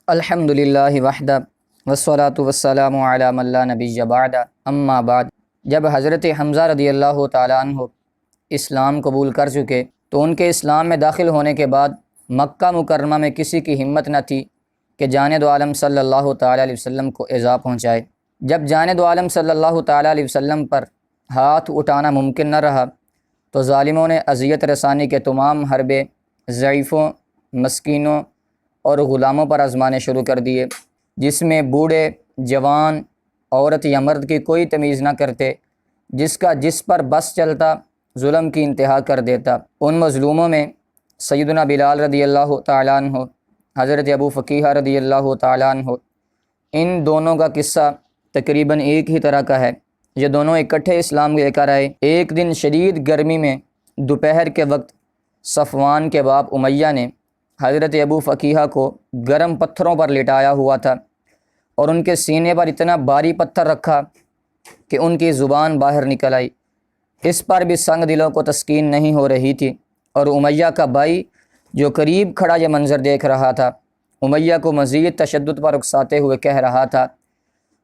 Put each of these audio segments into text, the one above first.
الحمدللہ وحدہ والصلاۃ والسلام علی من لا نبی بعد اما بعد۔ جب حضرت حمزہ رضی اللہ تعالیٰ عنہ اسلام قبول کر چکے تو ان کے اسلام میں داخل ہونے کے بعد مکہ مکرمہ میں کسی کی ہمت نہ تھی کہ جانب عالم صلی اللہ تعالیٰ علیہ وسلم کو ایذا پہنچائے۔ جب جانب عالم صلی اللہ تعالیٰ علیہ وسلم پر ہاتھ اٹھانا ممکن نہ رہا تو ظالموں نے اذیت رسانی کے تمام حربے ضعیفوں، مسکینوں اور غلاموں پر آزمانے شروع کر دیے، جس میں بوڑھے، جوان، عورت یا مرد کی کوئی تمیز نہ کرتے، جس پر بس چلتا ظلم کی انتہا کر دیتا۔ ان مظلوموں میں سیدنا بلال رضی اللہ تعالیٰ عنہ، حضرت ابو فقیہ رضی اللہ تعالیٰ عنہ، ان دونوں کا قصہ تقریباً ایک ہی طرح کا ہے۔ یہ دونوں اکٹھے اسلام لے کر آئے۔ ایک دن شدید گرمی میں دوپہر کے وقت صفوان کے باپ امیہ نے حضرت ابو فقیہ کو گرم پتھروں پر لٹایا ہوا تھا اور ان کے سینے پر اتنا بھاری پتھر رکھا کہ ان کی زبان باہر نکل آئی۔ اس پر بھی سنگ دلوں کو تسکین نہیں ہو رہی تھی، اور امیہ کا بھائی جو قریب کھڑا یہ منظر دیکھ رہا تھا امیہ کو مزید تشدد پر اکساتے ہوئے کہہ رہا تھا،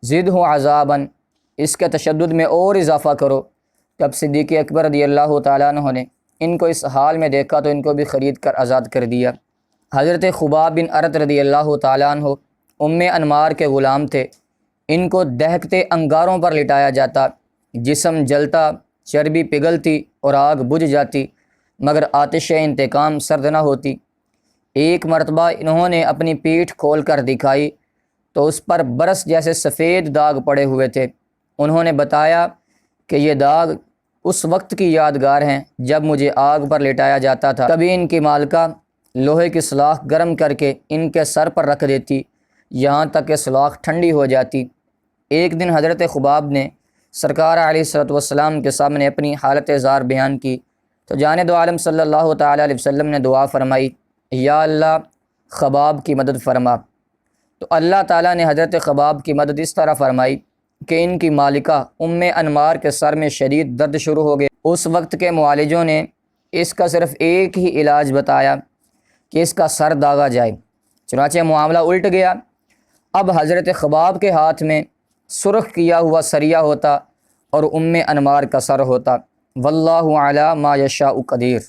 زدہ عذاباً، اس کے تشدد میں اور اضافہ کرو۔ تب صدیق اکبر رضی اللہ تعالیٰ عنہ نے ان کو اس حال میں دیکھا تو ان کو بھی خرید کر آزاد کر دیا۔ حضرت خباب بن ارت رضی اللہ تعالیٰ عنہ انمار کے غلام تھے۔ ان کو دہکتے انگاروں پر لٹایا جاتا، جسم جلتا، چربی پگھلتی اور آگ بجھ جاتی، مگر آتش انتقام سرد نہ ہوتی۔ ایک مرتبہ انہوں نے اپنی پیٹھ کھول کر دکھائی تو اس پر برس جیسے سفید داغ پڑے ہوئے تھے۔ انہوں نے بتایا کہ یہ داغ اس وقت کی یادگار ہیں جب مجھے آگ پر لٹایا جاتا تھا۔ کبھی ان کی مالکہ لوہے کی سلاخ گرم کر کے ان کے سر پر رکھ دیتی، یہاں تک کہ سلاخ ٹھنڈی ہو جاتی۔ ایک دن حضرت خباب نے سرکار علیہ الصلوۃ والسلام کے سامنے اپنی حالت زار بیان کی تو جانب عالم صلی اللہ تعالیٰ علیہ وسلم نے دعا فرمائی، یا اللہ خباب کی مدد فرما۔ تو اللہ تعالیٰ نے حضرت خباب کی مدد اس طرح فرمائی کہ ان کی مالکہ انمار کے سر میں شدید درد شروع ہو گیا۔ اس وقت کے معالجوں نے اس کا صرف ایک ہی علاج بتایا کہ اس کا سر داغا جائے، چنانچہ معاملہ الٹ گیا۔ اب حضرت خباب کے ہاتھ میں سرخ کیا ہوا سریہ ہوتا اور انمار کا سر ہوتا۔ واللہ علی ما یشاء قدیر۔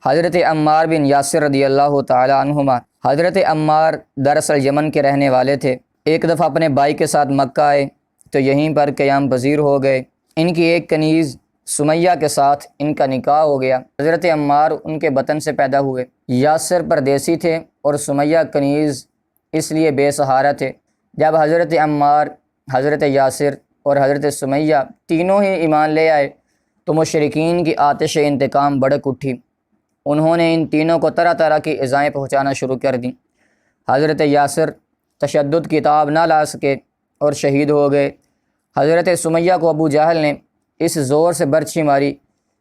حضرت عمار بن یاسر رضی اللہ تعالیٰ عنہما، حضرت عمار دراصل یمن کے رہنے والے تھے۔ ایک دفعہ اپنے بھائی کے ساتھ مکہ آئے تو یہیں پر قیام پذیر ہو گئے۔ ان کی ایک کنیز سمیہ کے ساتھ ان کا نکاح ہو گیا۔ حضرت عمار ان کے بطن سے پیدا ہوئے۔ یاسر پردیسی تھے اور سمیہ کنیز اس لیے بے سہارا تھے۔ جب حضرت عمار، حضرت یاسر اور حضرت سمیہ تینوں ہی ایمان لے آئے تو مشرکین کی آتش انتقام بھڑک اٹھی۔ انہوں نے ان تینوں کو طرح طرح کی ایذائیں پہنچانا شروع کر دیں۔ حضرت یاسر تشدد کی تاب نہ لا سکے اور شہید ہو گئے۔ حضرت سمیہ کو ابو جہل نے اس زور سے برچھی ماری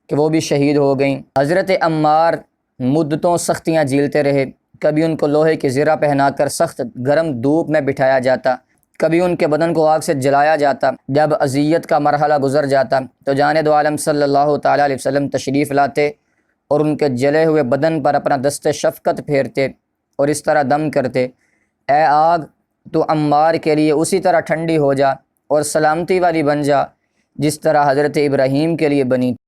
کہ وہ بھی شہید ہو گئیں۔ حضرت عمار مدتوں سختیاں جھیلتے رہے۔ کبھی ان کو لوہے کی زرہ پہنا کر سخت گرم دھوپ میں بٹھایا جاتا، کبھی ان کے بدن کو آگ سے جلایا جاتا۔ جب اذیت کا مرحلہ گزر جاتا تو جانب عالم صلی اللہ تعالیٰ علیہ وسلم تشریف لاتے اور ان کے جلے ہوئے بدن پر اپنا دست شفقت پھیرتے اور اس طرح دم کرتے، اے آگ تو عمار کے لیے اسی طرح ٹھنڈی ہو جا اور سلامتی والی بن جا جس طرح حضرت ابراہیم کے لیے بنی۔